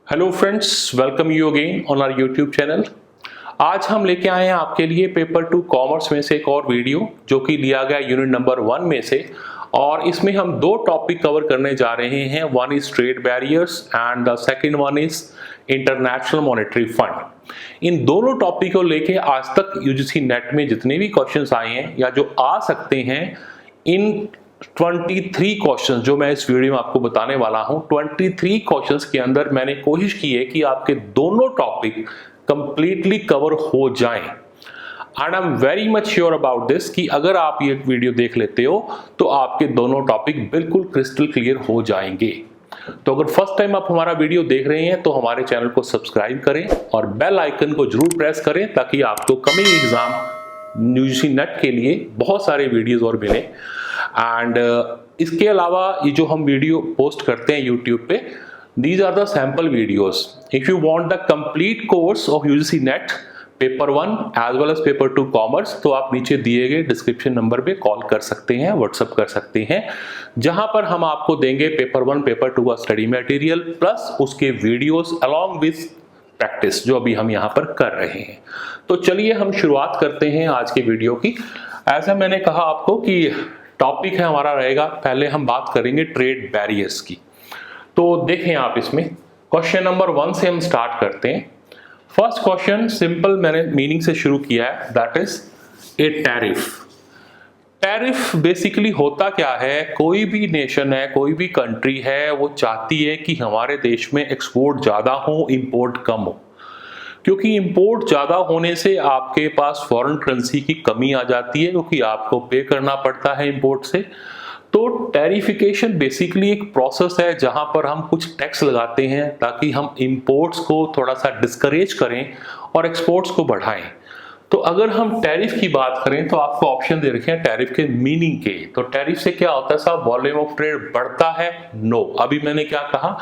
Hello friends, welcome you again on our YouTube channel. आज हम लेके आए हैं आपके लिए पेपर 2 कॉमर्स में से एक और वीडियो जो कि लिया गया यूनिट नंबर 1 में से, और इसमें हम दो टॉपिक कवर करने जा रहे हैं। One is trade barriers and the second one is International Monetary Fund. इन दोनों टॉपिक को लेके आज तक यूजीसी नेट में जितने भी क्वेश्चंस आए हैं या जो आ सकते हैं, इन 23 क्वेश्चंस जो मैं इस वीडियो में आपको बताने वाला हूं, 23 क्वेश्चंस के अंदर मैंने कोशिश की है कि आपके दोनों टॉपिक कंप्लीटली कवर हो जाएं। And I am very much sure about this कि अगर आप ये वीडियो देख लेते हो तो आपके दोनों टॉपिक बिल्कुल क्रिस्टल क्लियर हो जाएंगे। तो अगर फर्स्ट टाइम आप हमारा वीडियो देख रहे हैं तो हमारे चैनल को सब्सक्राइब करें और बेल आइकन को जरूर प्रेस करें ताकि आपको कमिंग एग्जाम यूजीसी नेट के लिए बहुत सारे वीडियोस और मिले। एंड इसके अलावा ये जो हम वीडियो पोस्ट करते हैं यूट्यूब पे, these are the sample videos. If you want the complete course of UGC NET paper 1 as well as paper 2 commerce, तो आप नीचे दिए गए डिस्क्रिप्शन नंबर पे कॉल कर सकते हैं, व्हाट्सएप कर सकते हैं, जहां पर हम आपको देंगे पेपर 1 पेपर 2 का स्टडी मटेरियल प्लस उसके वीडियोस अलॉन्ग विद प्रैक्टिस जो अभी हम यहाँ पर कर रहे हैं। तो चलिए हम शुरुआत करते हैं आज के वीडियो की। ऐसा मैंने कहा आपको कि टॉपिक है हमारा रहेगा, पहले हम बात करेंगे ट्रेड बैरियर्स की। तो देखें आप, इसमें क्वेश्चन नंबर 1 से हम स्टार्ट करते हैं। फर्स्ट क्वेश्चन सिंपल मैंने मीनिंग से शुरू किया है, that is a tariff. Tariff basically होता क्या है, कोई भी नेशन है, कोई भी कंट्री है, वो चाहती है कि हमारे देश में एक्सपोर्ट ज्यादा हो, इंपोर्ट कम हो। क्योंकि इंपोर्ट ज़्यादा होने से आपके पास फॉरेन करेंसी की कमी आ जाती है, क्योंकि आपको पे करना पड़ता है इंपोर्ट से। तो टैरिफिकेशन बेसिकली एक प्रोसेस है जहां पर हम कुछ टैक्स लगाते हैं ताकि हम इंपोर्ट्स को थोड़ा सा डिस्करेज करें और एक्सपोर्ट्स को बढ़ाएं। तो अगर हम टैरिफ की बात करें तो आपको ऑप्शन दे रखे हैं टैरिफ के मीनिंग के। तो टैरिफ से क्या होता है साहब, वॉल्यूम ऑफ ट्रेड बढ़ता है? नो। अभी मैंने क्या कहा,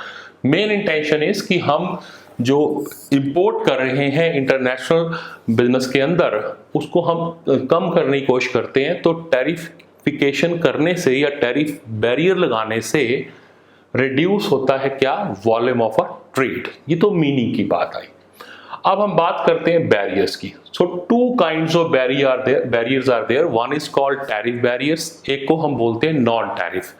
मेन इंटेंशन इज कि हम जो इंपोर्ट कर रहे हैं इंटरनेशनल बिजनेस के अंदर, उसको हम कम करने की कोशिश करते हैं। तो टैरिफिकेशन करने से या टैरिफ बैरियर लगाने से रिड्यूस होता है क्या, वॉल्यूम ऑफ अ ट्रेड। ये तो मीनिंग की बात आई। अब हम बात करते हैं बैरियर्स की। So two kinds of barriers are there. One is called tariff barriers, एक को हम बोलते हैं नॉन टैरिफ।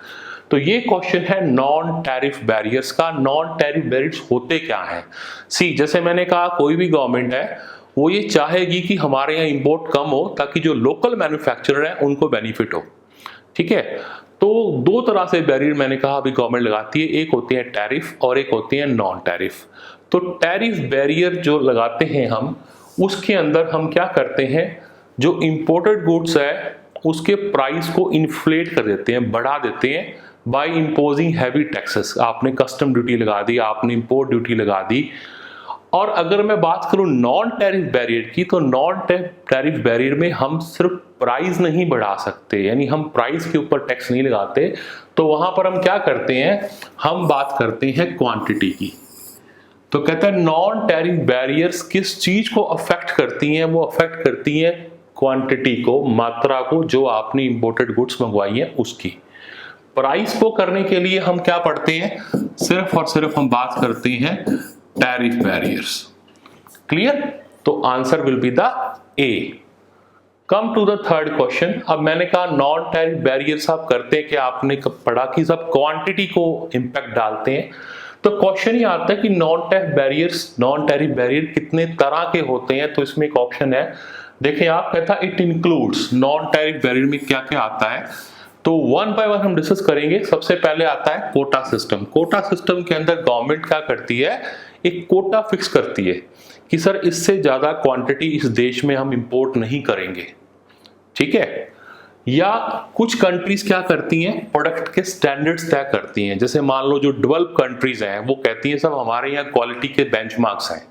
तो ये क्वेश्चन है नॉन टैरिफ बैरियर्स का। नॉन टैरिफ बैरियर्स होते क्या हैं? सी, जैसे मैंने कहा, कोई भी गवर्नमेंट है वो ये चाहेगी कि हमारे यहाँ इंपोर्ट कम हो ताकि जो लोकल मैन्युफैक्चरर है उनको बेनिफिट हो। ठीक है, तो दो तरह से बैरियर मैंने कहा अभी गवर्नमेंट लगाती है, एक होती है टैरिफ और एक होती है नॉन टैरिफ। तो टैरिफ बैरियर जो लगाते हैं हम, उसके अंदर हम क्या करते हैं, जो इंपोर्टेड गुड्स है उसके प्राइस को इन्फ्लेट कर देते हैं, बढ़ा देते हैं बाय इम्पोजिंग हैवी टैक्सेस। आपने कस्टम ड्यूटी लगा दी, आपने इंपोर्ट ड्यूटी लगा दी। और अगर मैं बात करूं नॉन टैरिफ बैरियर की, तो नॉन टैरिफ बैरियर में हम सिर्फ प्राइस नहीं बढ़ा सकते, यानी हम प्राइस के ऊपर टैक्स नहीं लगाते। तो वहां पर हम क्या करते हैं, हम बात करते हैं क्वांटिटी की। तो कहते हैं नॉन टैरिफ बैरियर्स किस चीज को अफेक्ट करती हैं, वो अफेक्ट करती हैं क्वांटिटी को, मात्रा को, जो आपने इंपोर्टेड गुड्स मंगवाई है उसकी। प्राइस को करने के लिए हम क्या पढ़ते हैं, सिर्फ और सिर्फ हम बात करते हैं टैरिफ बैरियर्स। क्लियर? तो answer will be the A. Come to the third question. अब मैंने कहा नॉन टैरिफ बैरियर्स आप करते हैं कि आपने पढ़ा कि सब क्वांटिटी को इंपैक्ट डालते हैं। तो क्वेश्चन ये आता है कि नॉन टैरिफ बैरियर कितने तरह के होते हैं। तो इसमें एक ऑप्शन है, देखिए आप, कहता है it includes. Non tariff barrier में क्या क्या आता है, तो वन बाय वन हम डिस्कस करेंगे। सबसे पहले आता है कोटा सिस्टम। कोटा सिस्टम के अंदर गवर्नमेंट क्या करती है, एक कोटा फिक्स करती है कि सर इससे ज्यादा क्वांटिटी इस देश में हम इंपोर्ट नहीं करेंगे। ठीक है, या कुछ कंट्रीज क्या करती हैं, प्रोडक्ट के स्टैंडर्ड्स तय करती हैं। जैसे मान लो जो डेवलप कंट्रीज हैं वो कहती हैं सब हमारे यहाँ क्वालिटी के बेंचमार्क्स हैं।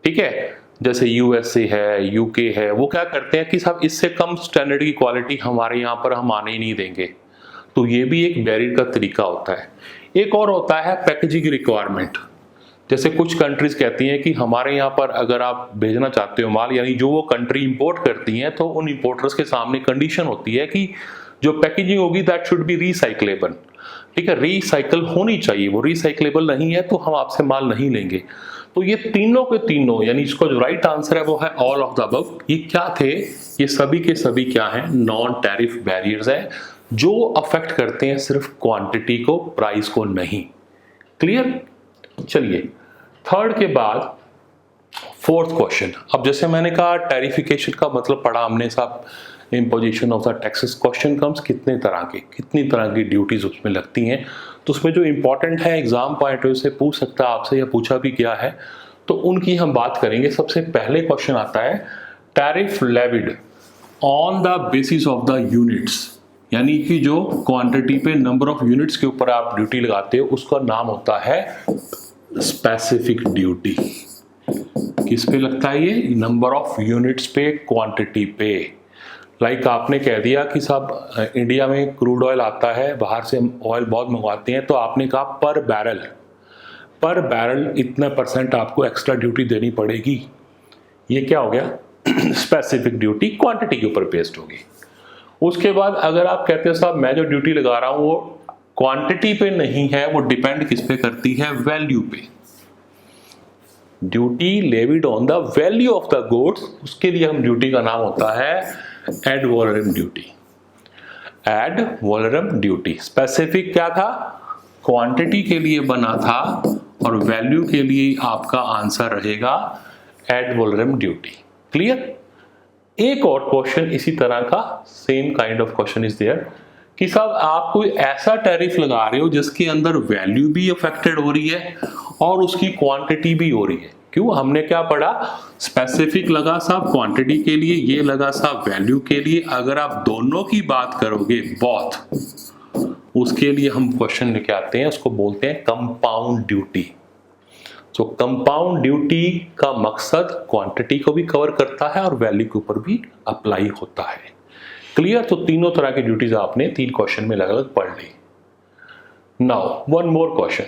ठीक है, जैसे यूएसए है, यूके है, वो क्या करते हैं कि साहब इससे कम स्टैंडर्ड की क्वालिटी हमारे यहाँ पर हम आने ही नहीं देंगे। तो ये भी एक बैरियर का तरीका होता है। एक और होता है पैकेजिंग रिक्वायरमेंट। जैसे कुछ कंट्रीज कहती हैं कि हमारे यहाँ पर अगर आप भेजना चाहते हो माल, यानी जो वो कंट्री इंपोर्ट करती हैं, तो उन इंपोर्टर्स के सामने कंडीशन होती है कि जो पैकेजिंग होगी दैट शुड बी रिसाइक्लेबल। ठीक है, रिसाइकल होनी चाहिए, वो रिसाइकलेबल नहीं है तो हम आपसे माल नहीं लेंगे। तो ये तीनों के तीनों, यानी इसको जो राइट आंसर है वो है ऑल ऑफ द अबव। ये क्या थे? ये सभी के सभी क्या हैं? नॉन टैरिफ बैरियर्स हैं जो अफेक्ट करते हैं सिर्फ क्वांटिटी को, प्राइस को नहीं। क्लियर? चलिए थर्ड के बाद फोर्थ क्वेश्चन। अब जैसे मैंने कहा टैरिफिकेशन का मतलब पढ़ा हमने साहब, imposition of the taxes. Question comes कितनी तरह की ड्यूटीज उसमें लगती हैं, तो उसमें जो इंपॉर्टेंट है एग्जाम पॉइंट से पूछ सकता है आपसे या पूछा भी गया है, तो उनकी हम बात करेंगे। सबसे पहले क्वेश्चन आता है tariff levied on the basis of the units, यानी कि जो क्वांटिटी पे नंबर ऑफ यूनिट्स के ऊपर आप ड्यूटी लगाते हो उसका नाम होता है स्पेसिफिक ड्यूटी। किस पे लगता है ये? नंबर ऑफ यूनिट्स पे, क्वांटिटी पे। लाइक आपने कह दिया कि साहब इंडिया में क्रूड ऑयल आता है, बाहर से ऑयल बहुत मंगवाते हैं, तो आपने कहा पर बैरल इतना % आपको एक्स्ट्रा ड्यूटी देनी पड़ेगी। ये क्या हो गया? स्पेसिफिक ड्यूटी क्वांटिटी के ऊपर बेस्ड होगी। उसके बाद अगर आप कहते हो साहब मैं जो ड्यूटी लगा रहा हूं वो क्वांटिटी पे नहीं है, वो डिपेंड किस पे करती है? वैल्यू पे। Duty levied on the value of the goods, उसके लिए हम ड्यूटी का नाम होता है ad valorem duty. Ad valorem duty. Specific क्या था? क्वांटिटी के लिए बना था, और वैल्यू के लिए आपका आंसर रहेगा एड वैलोरम ड्यूटी। क्लियर? एक और क्वेश्चन इसी तरह का, same kind of question is there कि साहब आप कोई ऐसा टैरिफ लगा रहे हो जिसके अंदर वैल्यू भी अफेक्टेड हो रही है और उसकी क्वांटिटी भी हो रही है। क्यों? हमने क्या पढ़ा? स्पेसिफिक लगा साहब क्वांटिटी के लिए, ये लगा साहब वैल्यू के लिए। अगर आप दोनों की बात करोगे बोथ, उसके लिए हम क्वेश्चन लेके आते हैं, उसको बोलते हैं कंपाउंड ड्यूटी। तो कंपाउंड ड्यूटी का मकसद क्वांटिटी को भी कवर करता है और वैल्यू के ऊपर भी अप्लाई होता है। क्लियर? तो तीनों तरह की ड्यूटीज आपने 3 क्वेश्चन में अलग अलग पढ़ ली। Now one more question,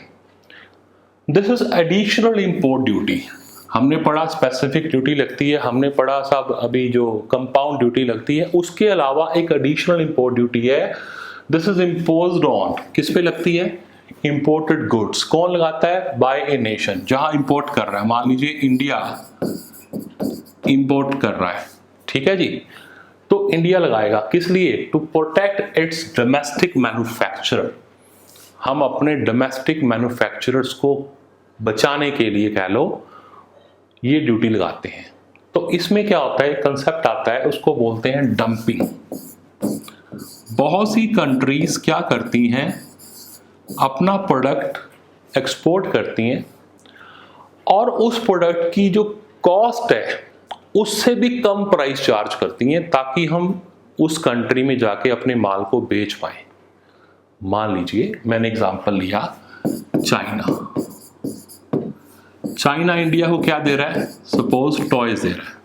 this is additional import duty. हमने पढ़ा स्पेसिफिक ड्यूटी लगती है, हमने पढ़ा साहब अभी जो कंपाउंड ड्यूटी लगती है, उसके अलावा एक एडिशनल इंपोर्ट ड्यूटी है। दिस इज इम्पोज्ड ऑन, किस पे लगती है? Imported goods. कौन लगाता है? बाय ए नेशन, जहां इंपोर्ट कर रहा है। मान लीजिए इंडिया इंपोर्ट कर रहा है, ठीक है जी, तो इंडिया लगाएगा। किस लिए? To protect its domestic manufacturer. हम अपने डोमेस्टिक मैन्युफैक्चरर्स को बचाने के लिए कह लो ये ड्यूटी लगाते हैं। तो इसमें क्या होता है? कंसेप्ट आता है, उसको बोलते हैं डंपिंग। बहुत सी कंट्रीज क्या करती हैं? अपना प्रोडक्ट एक्सपोर्ट करती हैं और उस प्रोडक्ट की जो कॉस्ट है उससे भी कम प्राइस चार्ज करती हैं ताकि हम उस कंट्री में जाके अपने माल को बेच पाएं। मान लीजिए मैंने एग्जांपल लिया चाइना इंडिया को क्या दे रहा है? सपोज टॉयज दे रहा है।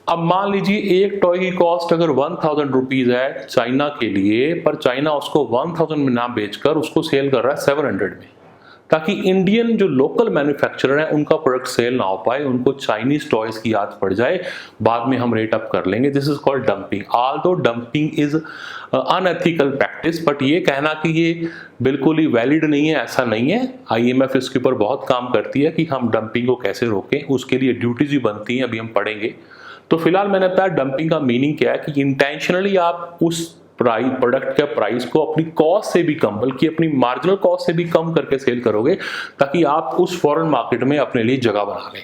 अब मान लीजिए एक टॉय की कॉस्ट अगर 1000 रुपीज है चाइना के लिए, पर चाइना उसको 1000 में ना बेचकर उसको सेल कर रहा है 700 में, ताकि इंडियन जो लोकल मैन्युफैक्चरर है उनका प्रोडक्ट सेल ना हो पाए, उनको चाइनीज टॉयज की याद पड़ जाए, बाद में हम रेट अप कर लेंगे। This is called dumping. Although dumping is unethical practice, but ये कहना कि ये बिल्कुल ही वैलिड नहीं है, ऐसा नहीं है। IMF इसके ऊपर बहुत काम करती है कि हम डंपिंग को कैसे रोकें, उसके लिए ड्यूटीज भी बनती हैं, अभी हम पढ़ेंगे। तो फिलहाल मैंने बताया डंपिंग का मीनिंग क्या है कि इंटेंशनली आप उस प्रोडक्ट के प्राइस को अपनी कॉस्ट से भी कम, बल्कि अपनी मार्जिनल कॉस्ट से भी कम करके सेल करोगे ताकि आप उस फॉरेन मार्केट में अपने लिए जगह बना लें।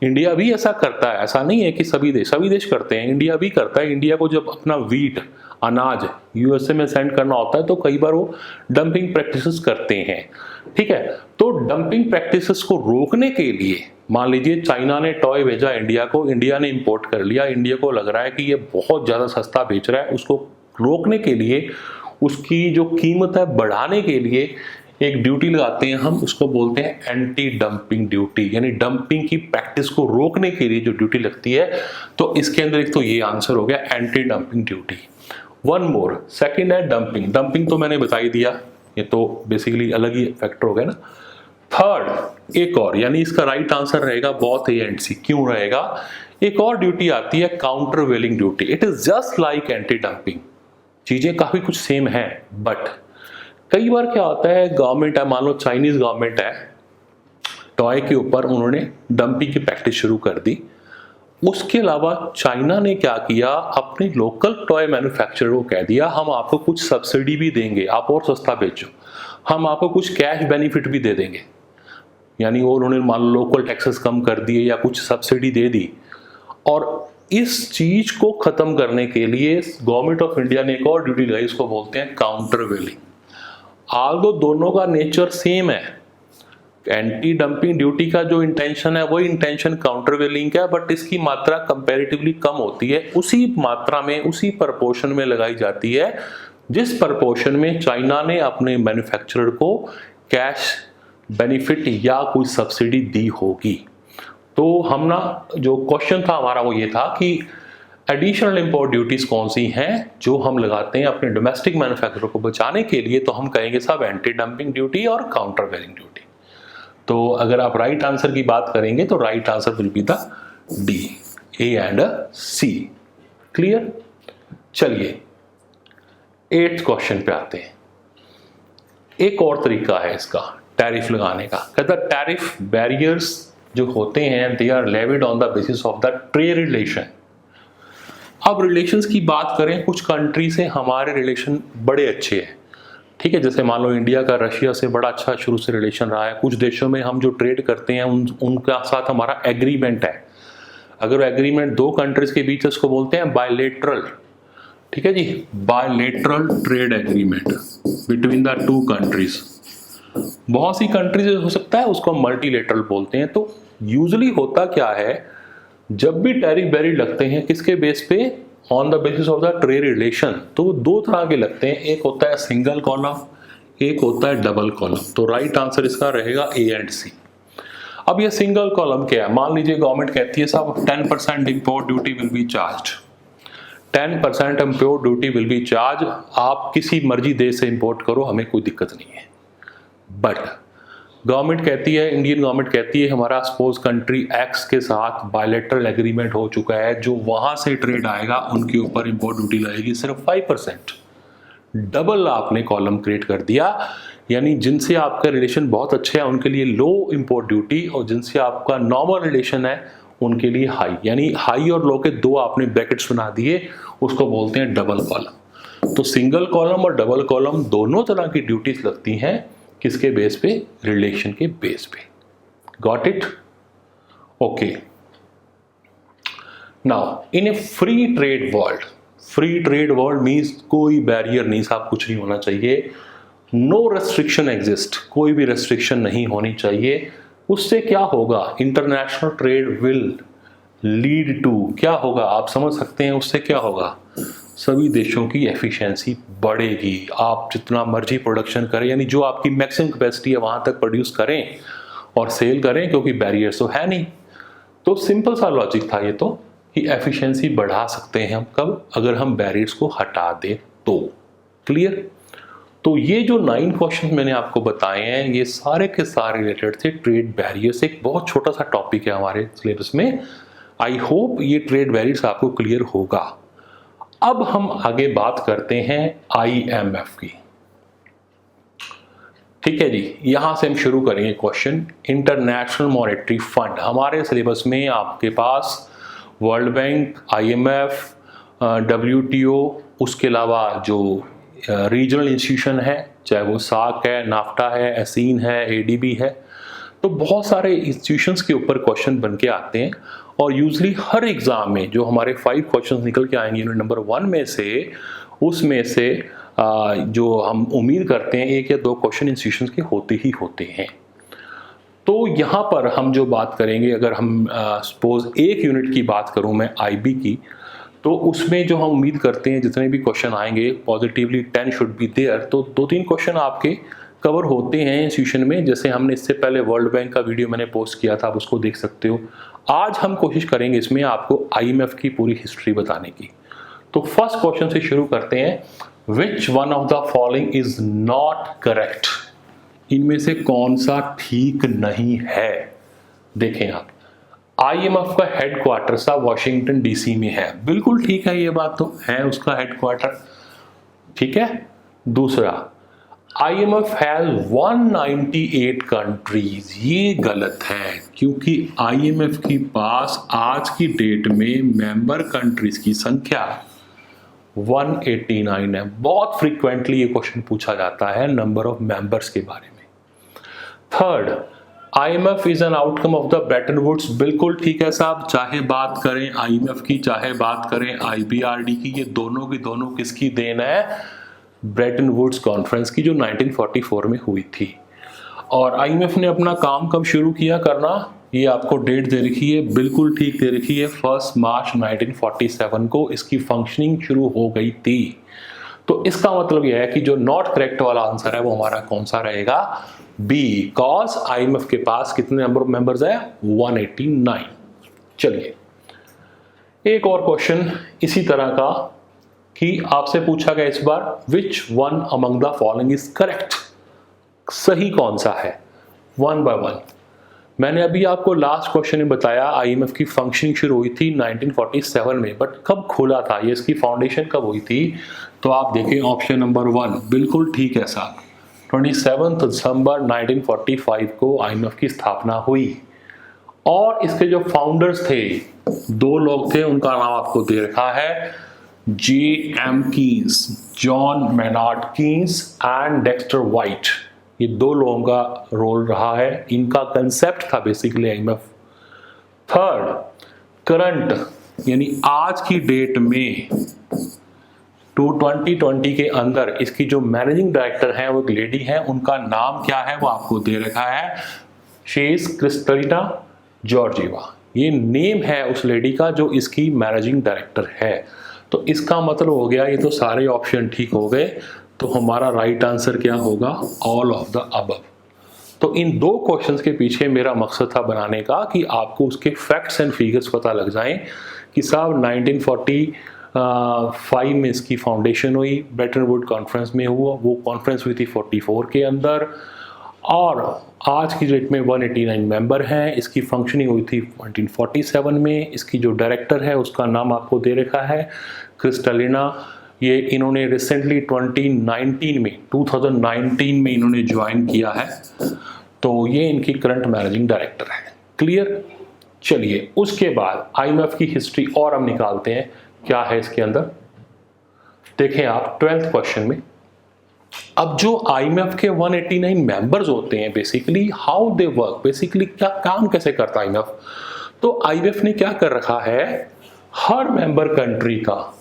इंडिया भी ऐसा करता है, ऐसा नहीं है कि सभी देश करते हैं, इंडिया भी करता है। इंडिया को जब अपना वीट अनाज USA में सेंड करना होता है तो कई बार वो डंपिंग प्रैक्टिसेस करते हैं, ठीक है। तो डंपिंग प्रैक्टिसेस को रोकने के लिए मान लीजिए चाइना ने टॉय भेजा इंडिया को, इंडिया ने इंपोर्ट कर लिया, इंडिया को लग रहा है कि ये बहुत ज़्यादा सस्ता बेच रहा है, उसको रोकने के लिए उसकी जो कीमत है बढ़ाने के लिए एक ड्यूटी लगाते हैं हम, उसको बोलते हैं एंटी डंपिंग ड्यूटी, यानी डंपिंग की प्रैक्टिस को रोकने के लिए जो ड्यूटी लगती है। तो इसके अंदर एक तो ये आंसर हो गया anti dumping duty. One more, second है डंपिंग। डंपिंग तो मैंने बता ही दिया, ये तो बेसिकली अलग ही फैक्टर हो गया ना। थर्ड एक और, यानी इसका राइट आंसर रहेगा बहुत ANC। क्यों रहेगा? एक और ड्यूटी आती है countervailing duty. It is just like anti dumping, चीजें काफी कुछ सेम है, बट कई बार क्या होता है, गवर्नमेंट है, मान लो चाइनीज गवर्नमेंट है, टॉय के ऊपर उन्होंने डंपिंग की प्रैक्टिस शुरू कर दी। उसके अलावा चाइना ने क्या किया, अपने लोकल टॉय मैन्युफैक्चरर को कह दिया हम आपको कुछ सब्सिडी भी देंगे, आप और सस्ता बेचो, हम आपको कुछ कैश बेनिफिट भी दे देंगे। यानी वो उन्होंने मान लो लोकल टैक्सेस कम कर दिए या कुछ सब्सिडी दे दी। और इस चीज को खत्म करने के लिए गवर्नमेंट ऑफ इंडिया ने एक और ड्यूटी लगाई, इसको बोलते हैं काउंटर वेलिंग। आल्दो दोनों का नेचर सेम है, एंटी डंपिंग ड्यूटी का जो इंटेंशन है वही इंटेंशन काउंटर वेलिंग का है, बट इसकी मात्रा कंपैरेटिवली कम होती है। उसी मात्रा में, उसी प्रपोर्शन में लगाई जाती है जिस प्रपोर्शन में चाइना ने अपने मैन्युफैक्चरर को कैश बेनिफिट या कोई सब्सिडी दी होगी। तो हम ना, जो क्वेश्चन था हमारा वो ये था कि एडिशनल इंपोर्ट ड्यूटीज कौन सी हैं जो हम लगाते हैं अपने डोमेस्टिक मैन्युफैक्चरर को बचाने के लिए। तो हम कहेंगे साहब एंटी डंपिंग ड्यूटी और काउंटर वेलिंग ड्यूटी। तो अगर आप राइट आंसर की बात करेंगे तो right answer will be the D, A and C. Clear? चलिए 8th क्वेश्चन पे आते हैं। एक और तरीका है इसका टैरिफ लगाने का। कहता है टैरिफ बैरियर्स जो होते हैं they are levied on the basis of the trade relation. अब रिलेशंस की बात करें, कुछ कंट्री से हमारे रिलेशन बड़े अच्छे हैं, ठीक है। जैसे मान लो इंडिया का रशिया से बड़ा अच्छा शुरू से रिलेशन रहा है। कुछ देशों में हम जो ट्रेड करते हैं उनका साथ हमारा एग्रीमेंट है। अगर एग्रीमेंट दो कंट्रीज के बीच, उसको बोलते हैं बायलेटरल, ठीक है जी, bilateral trade agreement between the two countries. बहुत सी कंट्रीज हो सकता है, उसको हम मल्टीलेटरल बोलते हैं। तो यूजुअली होता क्या है, जब भी टैरिफ बैरियर लगते हैं किसके बेस पे, on the basis of the trade relation. तो दो तरह के लगते हैं, एक होता है सिंगल कॉलम, एक होता है डबल कॉलम। तो राइट आंसर इसका रहेगा ए एंड सी। अब ये सिंगल कॉलम क्या है, मान लीजिए गवर्नमेंट कहती है साहब 10% import duty will be charge, 10% import duty will be charge, आप किसी मर्जी देश से इंपोर्ट करो, हमें कोई दिक्कत नहीं है। बट गवर्नमेंट कहती है, इंडियन गवर्नमेंट कहती है हमारा सपोज कंट्री एक्स के साथ बायलेटरल एग्रीमेंट हो चुका है, जो वहां से ट्रेड आएगा उनके ऊपर इंपोर्ट ड्यूटी लगेगी सिर्फ 5%। डबल आपने कॉलम क्रिएट कर दिया, यानी जिनसे आपका रिलेशन बहुत अच्छा है उनके लिए लो इंपोर्ट ड्यूटी, और जिनसे आपका नॉर्मल रिलेशन है उनके लिए हाई। यानी हाई और लो के दो आपने ब्रैकेट्स बना दिए, उसको बोलते हैं डबल कॉलम। तो सिंगल कॉलम और डबल कॉलम दोनों तरह की ड्यूटीज लगती हैं, किसके बेस पे, रिलेशन के बेस पे। Got it? Okay. Now in A free trade world, free trade world means कोई बैरियर नहीं साहब, कुछ नहीं होना चाहिए, नो रेस्ट्रिक्शन एग्जिस्ट, कोई भी रेस्ट्रिक्शन नहीं होनी चाहिए। उससे क्या होगा, international trade will lead to, क्या होगा आप समझ सकते हैं, उससे क्या होगा, सभी देशों की एफिशिएंसी बढ़ेगी। आप जितना मर्जी प्रोडक्शन करें, यानी जो आपकी मैक्सिमम कैपेसिटी है वहां तक प्रोड्यूस करें और सेल करें, क्योंकि बैरियर्स तो है नहीं। तो सिंपल सा लॉजिक था ये तो, कि एफिशिएंसी बढ़ा सकते हैं हम कब, अगर हम बैरियर्स को हटा दें तो। क्लियर? तो ये जो 9 क्वेश्चन मैंने आपको बताए हैं, ये सारे के सारे रिलेटेड थे ट्रेड बैरियर्स। एक बहुत छोटा सा टॉपिक है हमारे सिलेबस में। आई होप ये ट्रेड बैरियर्स आपको क्लियर होगा। अब हम आगे बात करते हैं IMF की, ठीक है जी। यहां से हम शुरू करेंगे क्वेश्चन। इंटरनेशनल मॉनेटरी फंड, हमारे सिलेबस में आपके पास वर्ल्ड बैंक, IMF, WTO, उसके अलावा जो रीजनल इंस्टीट्यूशन है, चाहे वो साक है, नाफ्टा है, एसीन है, ADB है, तो बहुत सारे इंस्टीट्यूशंस के ऊपर क्वेश्चन बन के आते हैं। और यूजली हर एग्जाम में जो हमारे 5 क्वेश्चंस निकल के आएंगे यूनिट नंबर 1 में से, उसमें से जो हम उम्मीद करते हैं 1 या 2 क्वेश्चन इंस्टीट्यूशंस के होते ही होते हैं। तो यहाँ पर हम जो बात करेंगे, अगर हम सपोज एक यूनिट की बात करूँ मैं IB की, तो उसमें जो हम उम्मीद करते हैं जितने भी क्वेश्चन आएंगे पॉजिटिवली 10 शुड बी देयर। तो 2-3 क्वेश्चन आपके कवर होते हैं इंस्टीट्यूशन में। जैसे हमने इससे पहले वर्ल्ड बैंक का वीडियो मैंने पोस्ट किया था, आप उसको देख सकते हो। आज हम कोशिश करेंगे इसमें आपको IMF की पूरी हिस्ट्री बताने की। तो फर्स्ट क्वेश्चन से शुरू करते हैं। Which one of the following is not correct, इनमें से कौन सा ठीक नहीं है। देखें आप, IMF का हेडक्वार्टर सा वॉशिंगटन DC में है, बिल्कुल ठीक है, ये बात तो है, उसका हेडक्वार्टर, ठीक है। दूसरा, IMF हैज 198 कंट्रीज। ये गलत है, क्योंकि IMF के पास आज की डेट में मेंबर कंट्रीज की संख्या 189 है। बहुत फ्रीक्वेंटली ये क्वेश्चन पूछा जाता है नंबर ऑफ मेंबर्स के बारे में। Third, IMF is an outcome of the Bretton Woods. बिल्कुल ठीक है साहब, चाहे बात करें IMF की, चाहे बात करें IBRD की, ये दोनों की दोनों किसकी देन है? ब्रेटन वुड्स कॉन्फ्रेंस की, जो 1944 में हुई थी। और IMF ने अपना काम कब शुरू किया करना, ये आपको डेट दे रखी है, बिल्कुल ठीक दे रखी है, 1 मार्च 1947 को इसकी फंक्शनिंग शुरू हो गई थी। तो इसका मतलब यह है कि जो नॉट करेक्ट वाला आंसर है वो हमारा कौन सा रहेगा? बी, कॉज IMF के पास कितने नंबर ऑफ मेंबर्स है? 189। चलिए एक और क्वेश्चन इसी तरह का कि आपसे पूछा गया इस बार, which one among the following is correct? सही कौन सा है? One by one. मैंने अभी आपको लास्ट क्वेश्चन में बताया IMF की फंक्शनिंग शुरू हुई थी 1947 में, बट कब खुला था ये, इसकी फाउंडेशन कब हुई थी? तो आप देखें ऑप्शन नंबर 1 बिल्कुल ठीक है साहब, 27 दिसंबर 1945 को IMF की स्थापना हुई। और इसके जो फाउंडर्स थे, 2 लोग थे, उनका नाम आपको दे रखा है, J.M. Keynes, John Maynard Keynes and Dexter white. ये 2 लोगों का रोल रहा है, इनका कंसेप्ट था बेसिकली IMF। थर्ड, करंट यानी आज की डेट में 2020 के अंदर इसकी जो मैनेजिंग डायरेक्टर है वो एक लेडी है, उनका नाम क्या है वो आपको दे रखा है, शी इज क्रिस्टलिना जॉर्जिवा। ये नेम है उस लेडी का जो इसकी मैनेजिंग डायरेक्टर है। तो इसका मतलब हो गया, ये तो सारे ऑप्शन ठीक हो गए, तो हमारा राइट आंसर क्या होगा? All of the above. तो इन 2 क्वेश्चंस के पीछे मेरा मकसद था बनाने का कि आपको उसके फैक्ट्स एंड फिगर्स पता लग जाएं कि साहब 1945 में इसकी फाउंडेशन हुई, ब्रेटन वुड कॉन्फ्रेंस में हुआ, वो कॉन्फ्रेंस हुई थी 44 के अंदर, और आज की डेट में 189 मेंबर हैं। इसकी फंक्शनिंग हुई थी 1947 में। इसकी जो डायरेक्टर है उसका नाम आपको दे रखा है क्रिस्टलिना। ये इन्होंने रिसेंटली 2019 में इन्होंने ज्वाइन किया है, तो ये इनकी करंट मैनेजिंग डायरेक्टर है। क्लियर? चलिए उसके बाद IMF की हिस्ट्री और हम निकालते हैं, क्या है इसके अंदर। देखें आप 12th क्वेश्चन में, अब जो IMF के 189 मेंबर्स होते हैं, basically how they work, basically क्या काम कैसे करता है IMF। तो IMF ने क्या कर रखा है, हर मेंबर कंट्री का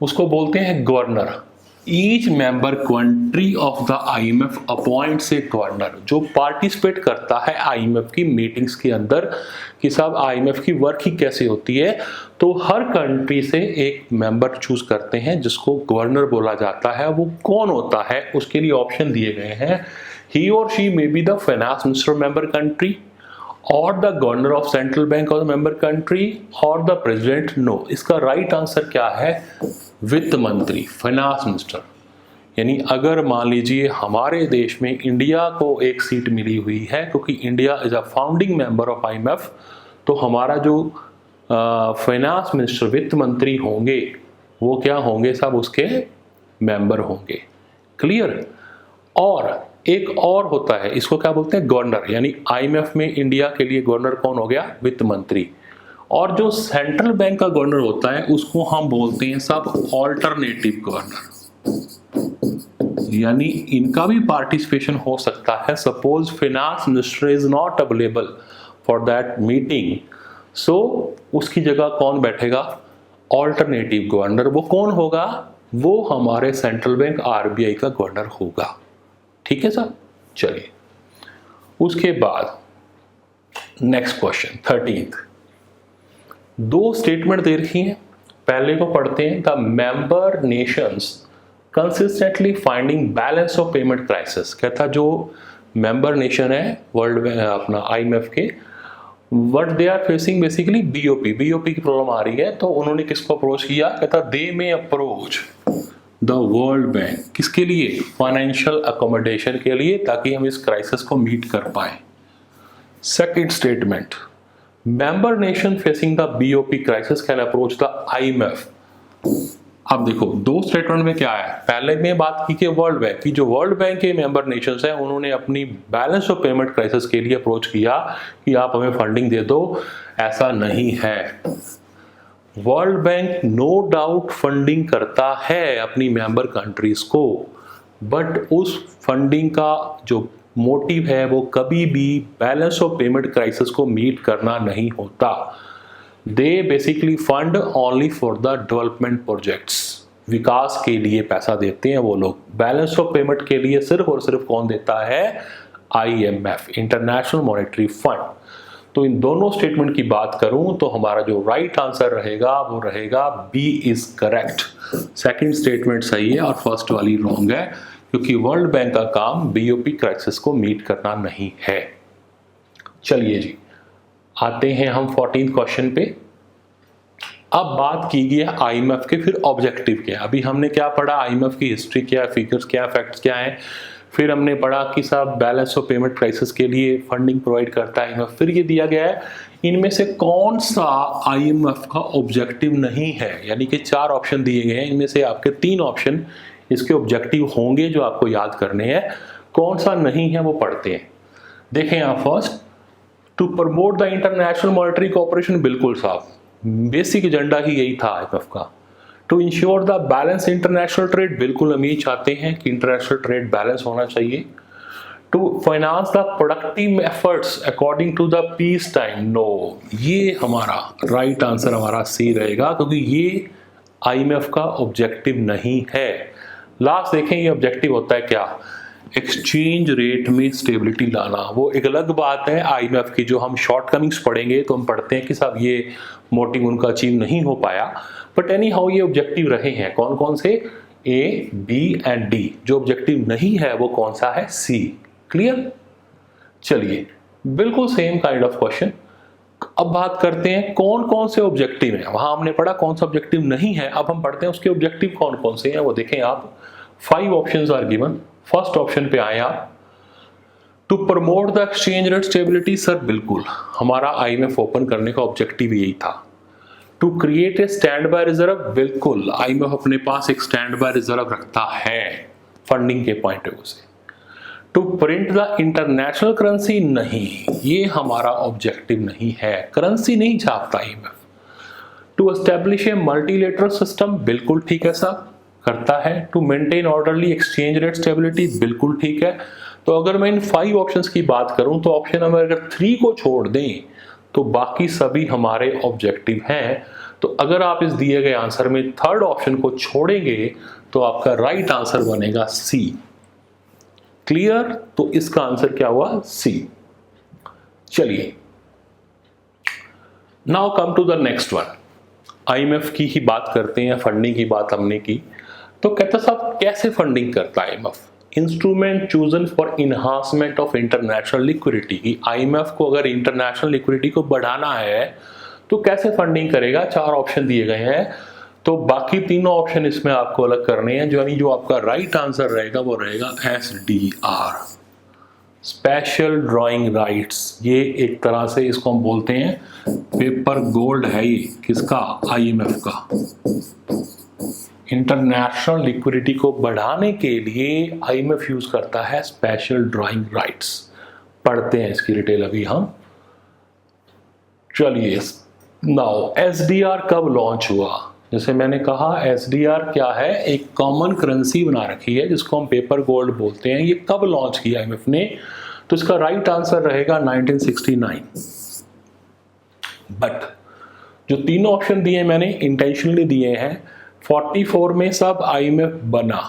उसको बोलते हैं governor. Each member country of the IMF appoints a governor, जो पार्टिसिपेट करता है IMF की मीटिंग्स के अंदर कि साहब IMF की वर्किंग कैसे होती है। तो हर कंट्री से एक मेंबर चूज करते हैं जिसको गवर्नर बोला जाता है। वो कौन होता है, उसके लिए ऑप्शन दिए गए हैं, ही और she may be the finance minister member country, और the governor of central bank of the member country, और द प्रेसिडेंट। नो, इसका राइट आंसर क्या है? वित्त मंत्री, फाइनेंस मिनिस्टर। यानी अगर मान लीजिए हमारे देश में इंडिया को एक सीट मिली हुई है क्योंकि India is a founding member of IMF, तो हमारा जो फाइनेंस मिनिस्टर, वित्त मंत्री होंगे, वो क्या होंगे साहब? उसके मेंबर होंगे। क्लियर? और एक और होता है, इसको क्या बोलते हैं? गवर्नर। यानी IMF में इंडिया के लिए गवर्नर कौन हो गया? वित्त मंत्री। और जो सेंट्रल बैंक का गवर्नर होता है उसको हम बोलते हैं साहब ऑल्टरनेटिव गवर्नर। यानी इनका भी पार्टिसिपेशन हो सकता है। Suppose finance minister is not available for that meeting, so उसकी जगह कौन बैठेगा? Alternative governor. वो कौन होगा? वो हमारे सेंट्रल बैंक RBI का गवर्नर होगा। ठीक है सर? चलिए उसके बाद नेक्स्ट क्वेश्चन 13th, 2 स्टेटमेंट दे रखी हैं। पहले को पढ़ते हैं, the member Nations consistently finding balance of payment crisis. कहता जो मेंबर नेशन है वर्ल्ड में अपना IMF के, what they are facing basically BOP की प्रॉब्लम आ रही है। तो उन्होंने किसको अप्रोच किया? कहता they may approach the World Bank. किसके लिए? फाइनेंशियल अकोमोडेशन के लिए, ताकि हम इस क्राइसिस को मीट कर पाए। Second statement, member nation facing the BOP crisis can approach the IMF। अब देखो दो स्टेटमेंट में क्या है, पहले में बात की कि वर्ल्ड बैंक की, जो वर्ल्ड बैंक के मेंबर नेशंस हैं उन्होंने अपनी बैलेंस ऑफ पेमेंट क्राइसिस के लिए अप्रोच किया कि आप हमें फंडिंग दे दो। ऐसा नहीं है, World Bank no doubt funding करता है अपनी मेंबर कंट्रीज को, बट उस फंडिंग का जो मोटिव है वो कभी भी बैलेंस ऑफ पेमेंट क्राइसिस को मीट करना नहीं होता। They basically fund only for the development projects, विकास के लिए पैसा देते हैं वो लोग। बैलेंस ऑफ पेमेंट के लिए सिर्फ और सिर्फ कौन देता है, IMF, इंटरनेशनल मॉनेटरी फंड। तो इन दोनों स्टेटमेंट की बात करूं तो हमारा जो राइट आंसर रहेगा वो रहेगा B is correct. Second statement सही है और फर्स्ट वाली रॉन्ग है, क्योंकि वर्ल्ड बैंक का काम BOP क्राइसिस को मीट करना नहीं है। चलिए जी, आते हैं हम 14th क्वेश्चन पे। अब बात की गई है IMF के फिर ऑब्जेक्टिव क्या है। अभी हमने क्या पढ़ा, IMF की हिस्ट्री क्या है, फिगर्स क्या है, फैक्ट्स क्या है। फिर हमने पढ़ा कि साहब बैलेंस ऑफ पेमेंट क्राइसिस के लिए फंडिंग प्रोवाइड करता है IMF। फिर ये दिया गया है इनमें से कौन सा IMF का ऑब्जेक्टिव नहीं है, यानी कि 4 ऑप्शन दिए गए हैं, इनमें से आपके 3 ऑप्शन इसके ऑब्जेक्टिव होंगे जो आपको याद करने हैं। कौन सा नहीं है वो पढ़ते हैं। देखें यहाँ first, to promote the international monetary cooperation, बिल्कुल साहब, बेसिक एजेंडा ही यही था IMF का। To ensure the balance international trade, बिल्कुल हम ये चाहते हैं कि इंटरनेशनल ट्रेड बैलेंस होना चाहिए। To finance the productive efforts according to the peace time, no, ये हमारा राइट आंसर हमारा सी रहेगा, क्योंकि ये IMF का ऑब्जेक्टिव नहीं है। लास्ट देखें ये ऑब्जेक्टिव होता है क्या, एक्सचेंज रेट में स्टेबिलिटी लाना। वो एक अलग बात है IMF की, जो हम शॉर्टकमिंग्स पढ़ेंगे तो हम पढ़ते हैं कि साहब ये मोटिव उनका अचीव नहीं हो पाया, बट एनी हाउ ये ऑब्जेक्टिव रहे हैं। कौन कौन से, A, B एंड D। जो ऑब्जेक्टिव नहीं है वो कौन सा है, C। क्लियर। चलिए, बिल्कुल सेम काइंड ऑफ क्वेश्चन। अब बात करते हैं कौन कौन से ऑब्जेक्टिव हैं। वहां हमने पढ़ा कौन सा ऑब्जेक्टिव नहीं है, अब हम पढ़ते हैं उसके ऑब्जेक्टिव कौन कौन से हैं। वो देखें आप, 5 options are given. First option पे आए आप, to promote the exchange rate stability, sir बिल्कुल हमारा IMF ओपन करने का ऑब्जेक्टिव यही था। To create a standby reserve, बिल्कुल IMF अपने पास एक स्टैंड बाय रिजर्व रखता है फंडिंग के पॉइंट ऑफ व्यू से। To print the international currency, नहीं, ये हमारा ऑब्जेक्टिव नहीं है, करेंसी नहीं छापता IMF। To establish a multilateral system, बिल्कुल ठीक है साहब, करता है। To maintain orderly exchange rate stability, बिल्कुल ठीक है। तो अगर मैं इन 5 ऑप्शंस की बात करूं तो ऑप्शन नंबर अगर 3 को छोड़ दें तो बाकी सभी हमारे ऑब्जेक्टिव हैं। तो अगर आप इस दिए गए आंसर में थर्ड ऑप्शन को छोड़ेंगे तो आपका राइट आंसर बनेगा C। क्लियर। तो इसका आंसर क्या हुआ, C। चलिए, now come to the next one. IMF की ही बात करते हैं, फंडिंग की बात हमने की। तो कहता साहब कैसे फंडिंग करता है IMF, instrument chosen for enhancement of international liquidity की। IMF को अगर इंटरनेशनल लिक्विडिटी को बढ़ाना है तो कैसे फंडिंग करेगा, 4 ऑप्शन दिए गए हैं। तो बाकी तीनों ऑप्शन इसमें आपको अलग करने हैं, यानी जो आपका राइट आंसर रहेगा वो रहेगा SDR, स्पेशल ड्राइंग राइट्स। ये एक तरह से इसको हम बोलते हैं पेपर गोल्ड है ये, किसका, IMF का। इंटरनेशनल लिक्विडिटी को बढ़ाने के लिए IMF यूज करता है स्पेशल ड्राइंग राइट्स। पढ़ते हैं इसकी डिटेल अभी हम। चलिए, नाउ SDR कब लॉन्च हुआ। जैसे मैंने कहा SDR क्या है, एक कॉमन करेंसी बना रखी है जिसको हम पेपर गोल्ड बोलते हैं। ये कब लॉन्च किया IMF ने, तो इसका राइट आंसर रहेगा 1969। बट जो तीनों ऑप्शन दिए मैंने इंटेंशनली दिए हैं। 44 में सब IMF बना,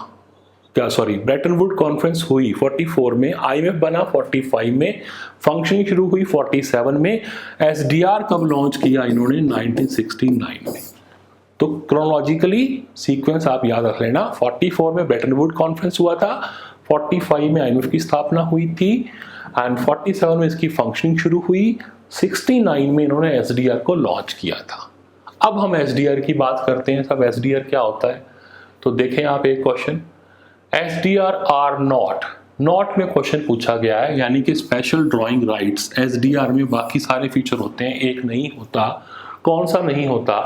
क्या सॉरी ब्रेटन वुड कॉन्फ्रेंस हुई 44 में, IMF बना 45 में, फंक्शनिंग शुरू हुई 47 में। SDR कब लॉन्च किया इन्होंने, 1969 में। तो क्रोनोलॉजिकली सीक्वेंस आप याद रख लेना, 44 में ब्रेटन वुड कॉन्फ्रेंस हुआ था, 45 में IMF की स्थापना हुई थी एंड 47 में इसकी फंक्शनिंग शुरू हुई, 69 में इन्होंने SDR को लॉन्च किया था। अब हम SDR की बात करते हैं। सब SDR क्या होता है, तो देखें आप एक क्वेश्चन, SDR आर नॉट में क्वेश्चन पूछा गया है, यानी कि स्पेशल ड्राइंग राइट्स। SDR में बाकी सारे फीचर होते हैं, एक नहीं होता। कौन सा नहीं होता,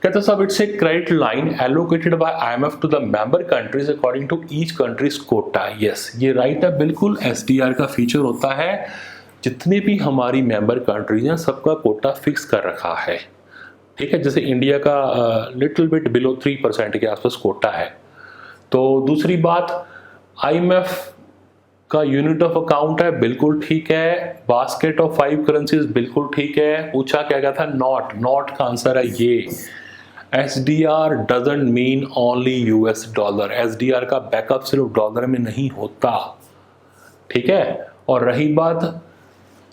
कहते साहब it's a credit line allocated by IMF to the member countries according to each countries quota. Yes, ये राइट है, बिल्कुल एसडीआर का फीचर होता है, जितने भी हमारी मेंबर कंट्रीज हैं सबका कोटा फिक्स कर रखा है। ठीक है, जैसे इंडिया का लिटिल बिट बिलो 3% के आसपास कोटा है। तो दूसरी बात, आईएमएफ का यूनिट ऑफ अकाउंट है, बिल्कुल ठीक है। बास्केट ऑफ 5 करेंसीज, बिल्कुल ठीक है। पूछा क्या गया था, नॉट का आंसर है ये। SDR doesn't mean only US dollar, SDR का बैकअप सिर्फ डॉलर में नहीं होता। ठीक है, और रही बात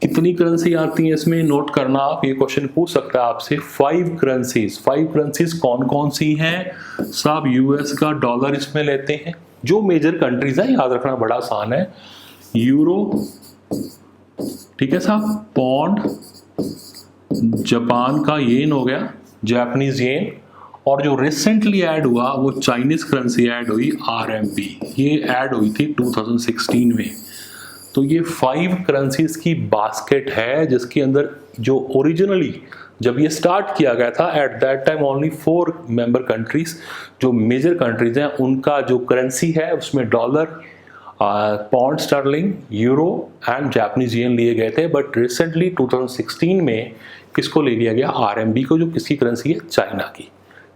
कितनी करेंसी आती है इसमें, नोट करना आप, ये क्वेश्चन पूछ सकता है आपसे। 5 करेंसीज, 5 करेंसीज कौन कौन सी हैं साहब, यूएस का डॉलर इसमें लेते हैं, जो मेजर कंट्रीज है, याद रखना बड़ा आसान है। यूरो, ठीक है साहब, पौंड, जापान का येन हो गया, जापानीज येन, और जो रिसेंटली ऐड हुआ वो चाइनीज करेंसी ऐड हुई आरएमबी, ये ऐड हुई थी 2016 में। तो ये 5 करेंसीज की बास्केट है, जिसके अंदर जो ओरिजिनली जब ये स्टार्ट किया गया था at that time only 4 member countries, जो मेजर कंट्रीज हैं, उनका जो करेंसी है उसमें dollar, pound sterling, euro and Japanese yen लिए गए थे। बट रिसेंटली 2016 में किसको ले लिया गया, आरएमबी को, जो किसकी करेंसी है, चाइना की।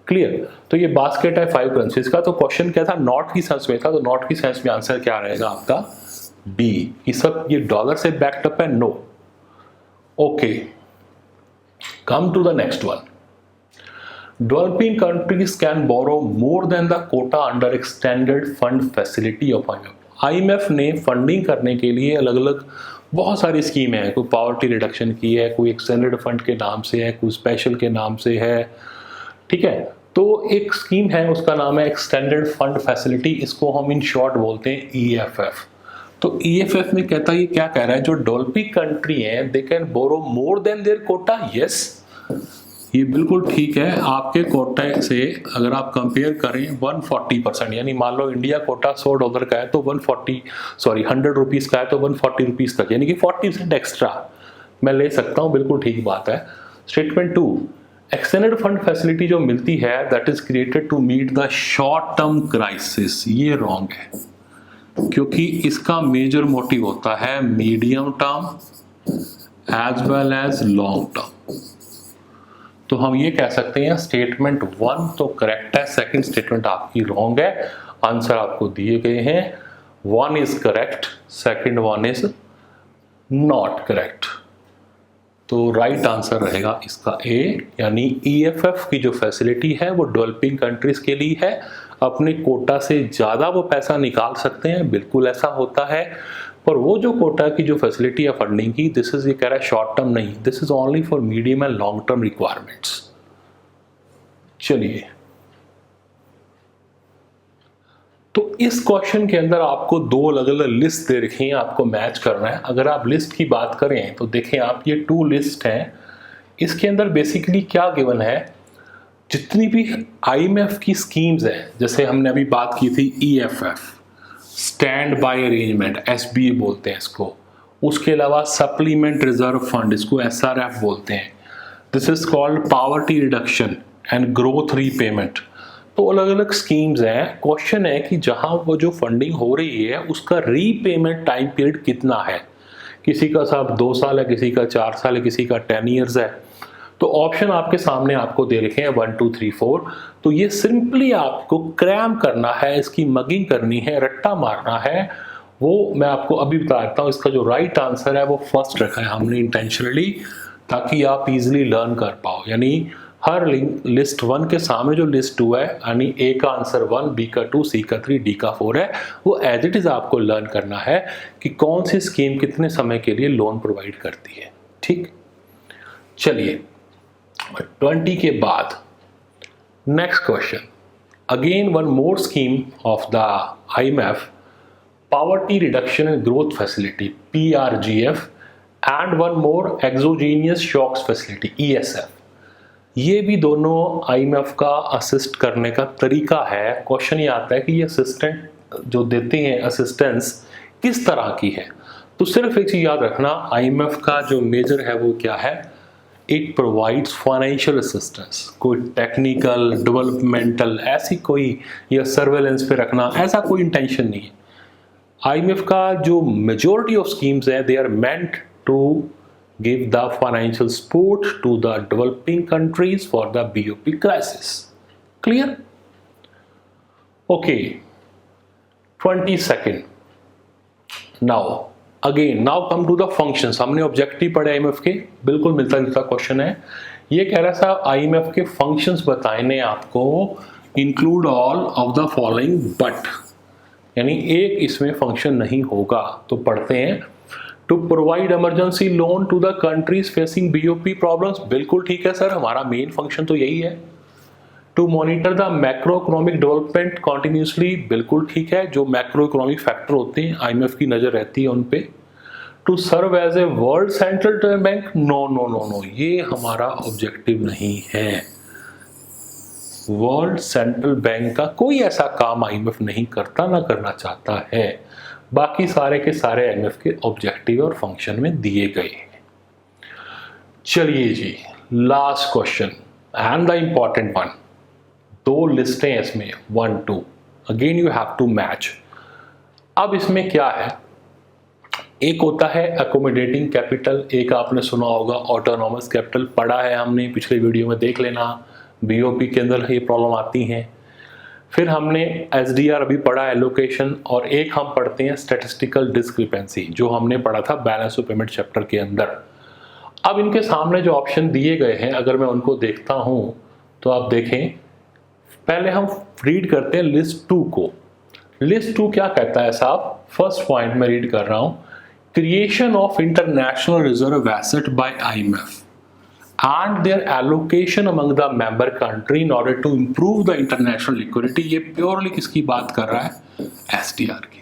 क्लियर, तो ये बास्केट है 5 करेंसीज का। तो क्वेश्चन क्या था, नॉट की सेंस में था, तो नॉट की सेंस में आंसर क्या रहेगा आपका, बी। ये सब ये डॉलर से बैक्ड अप है, no. Okay, come to the next one. Developing countries can borrow more than the quota under extended fund facility of IMF. IMF ने फंडिंग करने के लिए अलग अलग बहुत सारी स्कीम है, कोई पॉवर्टी रिडक्शन की है, कोई एक्सटेंडेड फंड के नाम से है, कोई स्पेशल के नाम से है। ठीक है, तो एक स्कीम है, उसका नाम है एक्सटेंडेड फंड फैसिलिटी, इसको हम इन शॉर्ट बोलते हैं ईएफएफ। तो ईएफएफ में कहता है, ये क्या कह रहा है, जो डेवलपिंग कंट्री है they can borrow more than their quota. Yes, ये बिल्कुल ठीक है। आपके कोटा से अगर आप कंपेयर करें 140%, यानी मान लो इंडिया कोटा $100 का है तो 100 रुपीज का है तो 140 रुपीज तक, यानी कि 40% एक्स्ट्रा मैं ले सकता हूं, बिल्कुल ठीक बात है। स्टेटमेंट 2, एक्सटेंडेड फंड फैसिलिटी जो मिलती है that is created to meet the short term crisis, ये रॉन्ग है, क्योंकि इसका मेजर मोटिव होता है medium term as well as long term. तो हम ये कह सकते हैं स्टेटमेंट 1 तो करेक्ट है, सेकंड स्टेटमेंट आपकी रॉन्ग है। आंसर आपको दिए गए हैं, 1 is correct, second 1 is not correct. तो राइट आंसर रहेगा इसका ए, यानी ईएफएफ की जो फैसिलिटी है वो डेवलपिंग कंट्रीज के लिए है, अपने कोटा से ज़्यादा वो पैसा निकाल सकते हैं, बिल्कुल ऐसा होता है। पर वो जो कोटा की जो फैसिलिटी है फंडिंग की, दिस इज, ये कह रहा है शॉर्ट टर्म नहीं, this is only for medium and long term requirements. चलिए, तो इस क्वेश्चन के अंदर आपको 2 अलग अलग लिस्ट दे रखी हैं, आपको मैच करना है। अगर आप लिस्ट की बात करें तो देखें आप, ये 2 लिस्ट हैं। इसके अंदर बेसिकली क्या गिवन है, जितनी भी आईएमएफ की स्कीम्स हैं, जैसे हमने अभी बात की थी EFF, stand by arrangement, SBA बोलते हैं इसको, उसके अलावा सप्लीमेंट रिजर्व फंड, इसको एसआरएफ बोलते हैं, this is called poverty Reduction and growth repayment. तो अलग अलग स्कीम्स हैं। क्वेश्चन है कि जहां वो जो फंडिंग हो रही है उसका रीपेमेंट टाइम पीरियड कितना है, किसी का साहब 2 साल है, किसी का 4 साल है, किसी का 10 ईयर्स है। तो ऑप्शन आपके सामने आपको दे रखे हैं 1 2 3 4। तो ये सिंपली आपको क्रैम करना है, इसकी मगिंग करनी है, रट्टा मारना है, वो मैं आपको अभी बता देता हूँ। इसका जो राइट आंसर है वो फर्स्ट रखा है हमने इंटेंशनली, ताकि आप इजीली लर्न कर पाओ। यानी हर लिस्ट 1 के सामने जो लिस्ट 2 है, यानी ए का आंसर 1, बी का 2, सी का 3, डी का 4 है, वो एज इट इज आपको लर्न करना है कि कौन सी स्कीम कितने समय के लिए लोन प्रोवाइड करती है। ठीक, चलिए 20 के बाद next question, again one more scheme of the IMF, Poverty Reduction and Growth Facility PRGF, and one more Exogenous Shocks Facility ESF. ये भी दोनों आईएमएफ का असिस्ट करने का तरीका है। क्वेश्चन ये आता है कि ये असिस्टेंट जो देते हैं असिस्टेंस किस तरह की है। तो सिर्फ एक चीज याद रखना, आईएमएफ का जो मेजर है वो क्या है, इट प्रोवाइड्स फाइनेंशियल असिस्टेंस, कोई टेक्निकल डेवलपमेंटल ऐसी कोई या सर्वेलेंस पे रखना ऐसा कोई इंटेंशन नहीं है। IMF का जो मेजॉरिटी ऑफ स्कीम्स है they are meant to give the financial support to the developing countries for the BOP crisis. Clear? Okay, 22nd now come to the functions. हमने ऑब्जेक्टिव पढ़े IMF के, बिल्कुल मिलता जुलता क्वेश्चन है। ये कह रहा था IMF के फंक्शंस बताने आपको, include all of the following but, यानी एक इसमें फंक्शन नहीं होगा। तो पढ़ते हैं, to provide emergency loan to the countries facing BOP problems, बिल्कुल ठीक है सर, हमारा मेन फंक्शन तो यही है। To monitor the macro economic development continuously, बिल्कुल ठीक है, जो मैक्रो इकोनॉमिक फैक्टर होते हैं IMF की नजर रहती है उन पे। To serve as a world central bank, no no no no, ये हमारा ऑब्जेक्टिव नहीं है। वर्ल्ड सेंट्रल बैंक का कोई ऐसा काम IMF नहीं करता, ना करना चाहता है। बाकी सारे के सारे IMF के ऑब्जेक्टिव और फंक्शन में दिए गए हैं। चलिए जी, last question and the important one. दो लिस्टें इसमें 1 2, again you have to match. अब इसमें क्या है, एक होता है अकोमोडेटिंग कैपिटल, एक आपने सुना होगा ऑटोनॉमस कैपिटल, पढ़ा है हमने पिछले वीडियो में, देख लेना। BOP के अंदर ये प्रॉब्लम आती हैं। फिर हमने SDR अभी पढ़ा एलोकेशन, और एक हम पढ़ते हैं स्टैटिस्टिकल डिस्क्रिपेंसी, जो हमने पढ़ा था बैलेंस ऑफ पेमेंट चैप्टर के अंदर। अब इनके सामने जो ऑप्शन दिए गए हैं, अगर मैं उनको देखता हूं तो आप देखें, पहले हम रीड करते हैं लिस्ट 2 को। लिस्ट 2 क्या कहता है साहब? फर्स्ट पॉइंट में रीड कर रहा हूं, creation of international reserve asset by IMF and their allocation among the member country in order to improve the international liquidity। ये प्योरली किसकी बात कर रहा है? SDR की।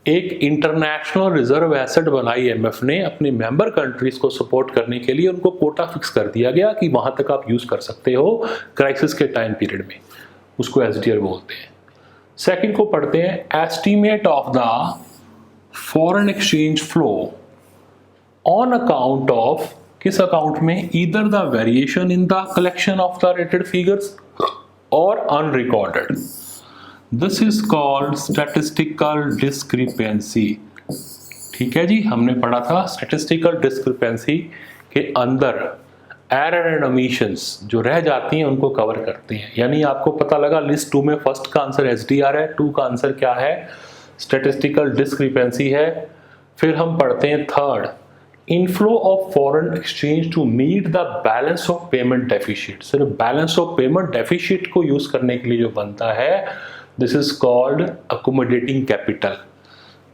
एक इंटरनेशनल रिजर्व एसेट बनाई IMF ने अपने मेंबर कंट्रीज को सपोर्ट करने के लिए, उनको कोटा फिक्स कर दिया गया कि वहां तक आप यूज कर सकते हो क्राइसिस के टाइम पीरियड में, उसको SDR बोलते हैं। सेकंड को पढ़ते हैं, estimate of the foreign exchange flow on account of, किस अकाउंट में? Either the variation in the collection of the rated figures और unrecorded. This is called statistical discrepancy. ठीक है जी, हमने पढ़ा था स्टैटिस्टिकल डिस्क्रिपेंसी के अंदर एरर एंड ओमिशंस जो रह जाती हैं उनको कवर करते हैं। यानी आपको पता लगा लिस्ट 2 में फर्स्ट का आंसर SDR है, 2 का आंसर क्या है? स्टैटिस्टिकल डिस्क्रिपेंसी है। फिर हम पढ़ते हैं third, inflow of foreign exchange to meet the balance of payment deficit. सिर्फ बैलेंस ऑफ पेमेंट डेफिशिट को यूज करने के लिए जो बनता है, this is called accommodating capital,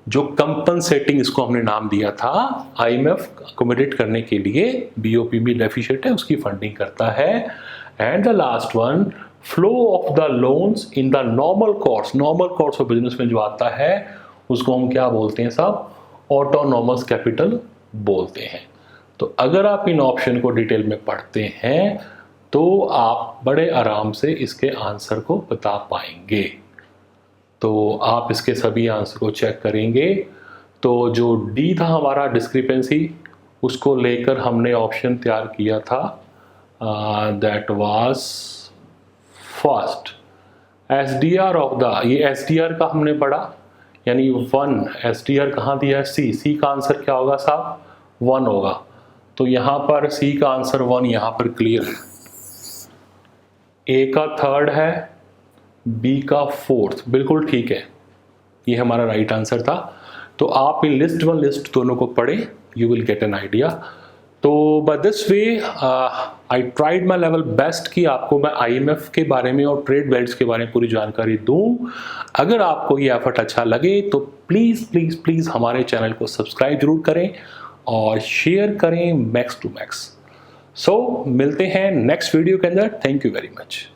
जो कंपनसेटिंग, इसको हमने नाम दिया था, IMF अकोमोडेट करने के लिए BOP भी डेफिशिट है, उसकी फंडिंग करता है। And the last one, flow of the loans in the normal course of business में जो आता है उसको हम क्या बोलते हैं साहब? ऑटोनॉमस कैपिटल बोलते हैं। तो अगर आप इन ऑप्शन को डिटेल में पढ़ते हैं तो आप बड़े आराम से इसके आंसर को बता पाएंगे। तो आप इसके सभी आंसर को चेक करेंगे। तो जो D था हमारा डिस्क्रिपेंसी, उसको लेकर हमने ऑप्शन तैयार किया था, that was first SDR of the, ये SDR का हमने पढ़ा, यानी 1 SDR कहाँ दिया है? C का आंसर क्या होगा साहब? 1 होगा। तो यहां पर C का आंसर 1 यहां पर क्लियर है। A का थर्ड है, B का फोर्थ, बिल्कुल ठीक है, ये हमारा राइट आंसर था। तो आप इन लिस्ट 1 लिस्ट दोनों को पढ़े, you will get an idea. तो by this way I tried my level best कि आपको मैं IMF के बारे में और ट्रेड बेल्ट्स के बारे में पूरी जानकारी दूं। अगर आपको ये एफर्ट अच्छा लगे तो प्लीज़ प्लीज़ प्लीज़ हमारे चैनल को सब्सक्राइब जरूर करें और शेयर करें मैक्स टू मैक्स। सो मिलते हैं नेक्स्ट वीडियो के अंदर। Thank you very much.